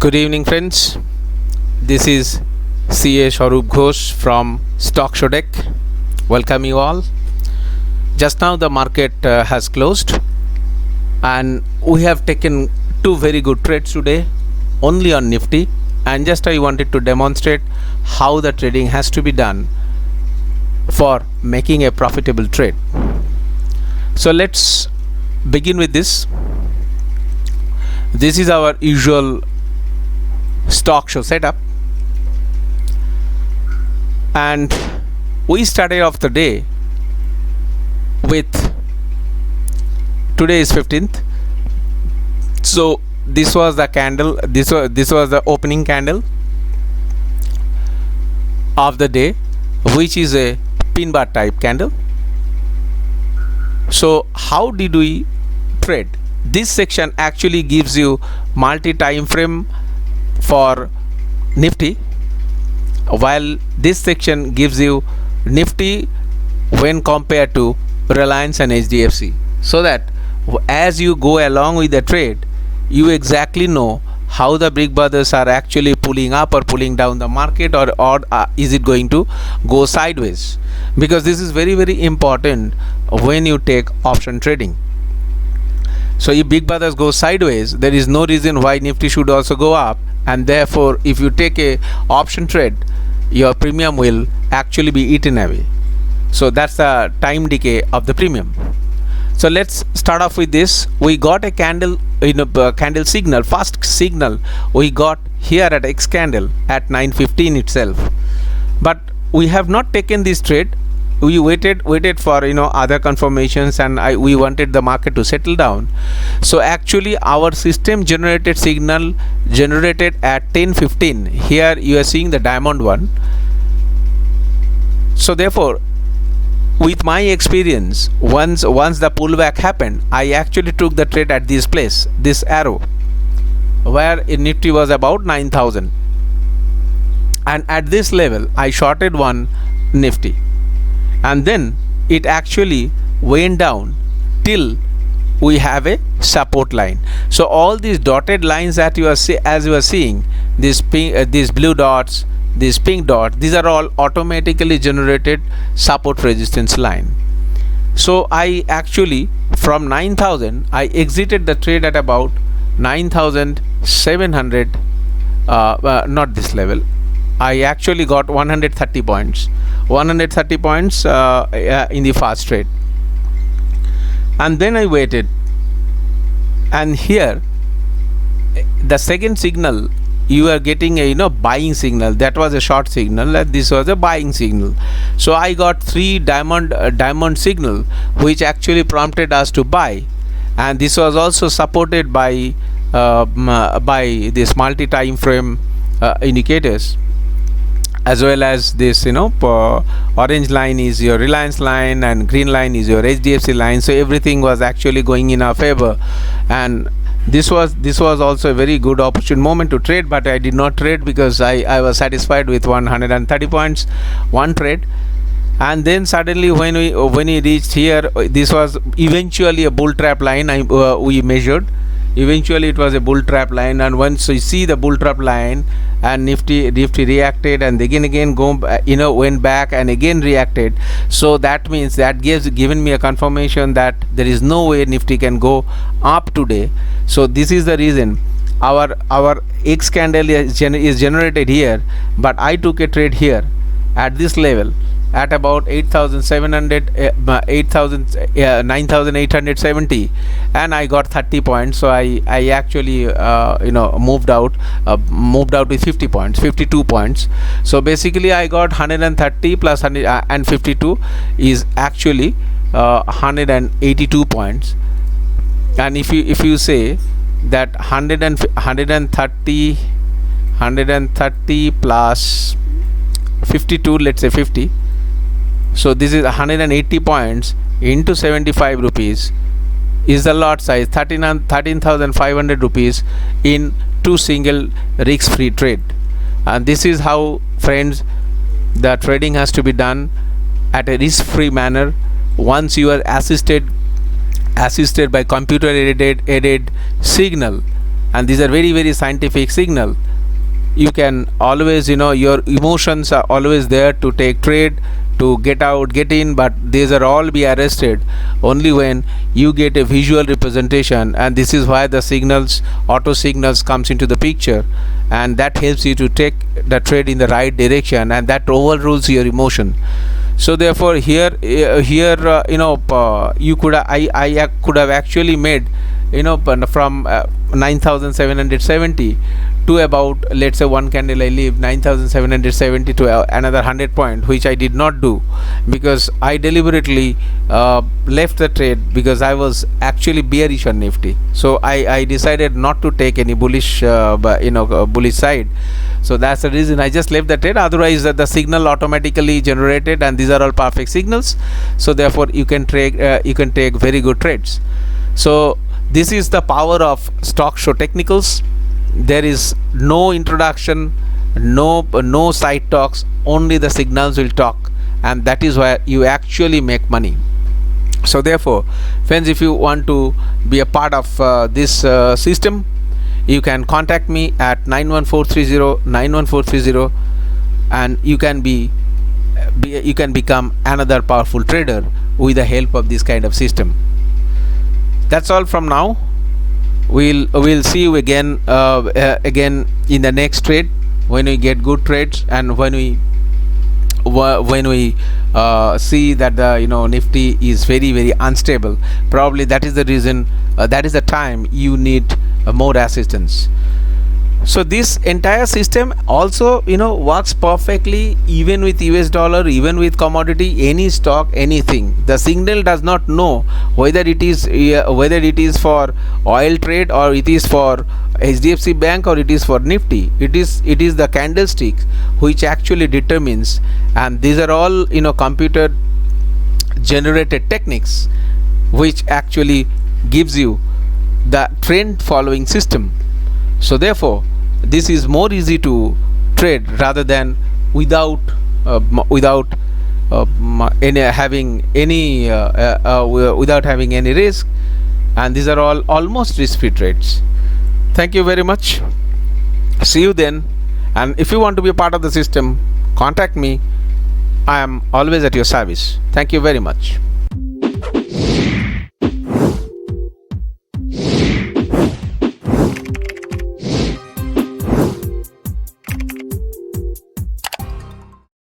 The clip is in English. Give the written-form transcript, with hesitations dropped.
Good evening, friends. This is CA Sharup Ghosh from Stock Show Deck. Welcome you all. Just now the market has closed, and we have taken two very good trades today, only on Nifty. And just I wanted to demonstrate how the trading has to be done for making a profitable trade. So let's begin with this. This is our usual stock show setup, and we started off the day with, today is 15th, so this was the candle, this was the opening candle of the day, which is a pin bar type candle. So how did we trade? This section actually gives you multi time frame for Nifty, while this section gives you Nifty when compared to Reliance and HDFC, so that as you go along with the trade, you exactly know how the big brothers are actually pulling up or pulling down the market, or is it going to go sideways, because this is very, very important when you take option trading. So if big brothers go sideways, there is no reason why Nifty should also go up, and therefore if you take a option trade, your premium will actually be eaten away. So that's the time decay of the premium. So let's start off with this. We got a candle, candle signal, fast signal we got here at X candle at 9:15 itself, but we have not taken this trade. We waited for other confirmations, and we wanted the market to settle down. So actually our system generated signal generated at 10:15. Here you are seeing the diamond one. So therefore, with my experience, once the pullback happened, I actually took the trade at this place, this arrow, where Nifty was about 9,000, and at this level I shorted one Nifty, and then it actually went down till we have a support line. So all these dotted lines that you are seeing, these blue dots, this pink dot, these are all automatically generated support resistance line. So I actually, from 9,000, I exited the trade at about 9,700, not this level. I actually got 130 points in the fast trade, and then I waited, and here the second signal you are getting a buying signal. That was a short signal, and this was a buying signal. So I got three diamond signal, which actually prompted us to buy, and this was also supported by this multi time frame indicators, as well as this orange line is your Reliance line and green line is your HDFC line. So everything was actually going in our favor, and this was also a very good opportune moment to trade, but I did not trade because I was satisfied with 130 points, one trade. And then suddenly when we reached here, this was eventually a bull trap line. We measured, eventually it was a bull trap line, and once you see the bull trap line, and Nifty reacted, and again went back and again reacted. So that means that given me a confirmation that there is no way Nifty can go up today. So this is the reason our X candle is generated here, but I took a trade here at this level at about 9,870, and I got 30 points. So I actually moved out with 50 points, 52 points. So basically I got 130 plus 100 and 52 is actually 182 points. And if you say that 130 plus 52, let's say 50, so this is 180 points into 75 rupees is the lot size, 13,500 rupees in two single risk free trade. And this is how, friends, the trading has to be done at a risk free manner. Once you are assisted by computer aided signal, and these are very very scientific signal. You can always, your emotions are always there to take trade, to get out, get in, but these are all be arrested only when you get a visual representation. And this is why the signals, auto signals, comes into the picture, and that helps you to take the trade in the right direction, and that overrules your emotion. So therefore here you could I could have actually made, from 9770 to about, let's say, one candle I leave 9770 to another 100 point, which I did not do because I deliberately left the trade because I was actually bearish on Nifty. So I decided not to take any bullish bullish side. So that's the reason I just left the trade. Otherwise the signal automatically generated, and these are all perfect signals. So therefore you can take very good trades. So this is the power of stock show technicals. There is no introduction, no side talks, only the signals will talk, and that is why you actually make money. So therefore friends, if you want to be a part of this system, you can contact me at 91430, and you can become another powerful trader with the help of this kind of system. That's all from now. We'll see you again in the next trade, when we get good trades, and when we see that the Nifty is very very unstable. Probably that is the reason, that is the time you need more assistance. So this entire system also works perfectly even with US dollar, even with commodity, any stock, anything. The signal does not know whether it is for oil trade, or it is for HDFC Bank, or it is for Nifty. It is the candlestick which actually determines, and these are all computer generated techniques which actually gives you the trend following system. So therefore this is more easy to trade rather than without having any risk, and these are all almost risk-free trades. Thank you very much. See you then. And if you want to be a part of the system, contact me. I am always at your service. Thank you very much.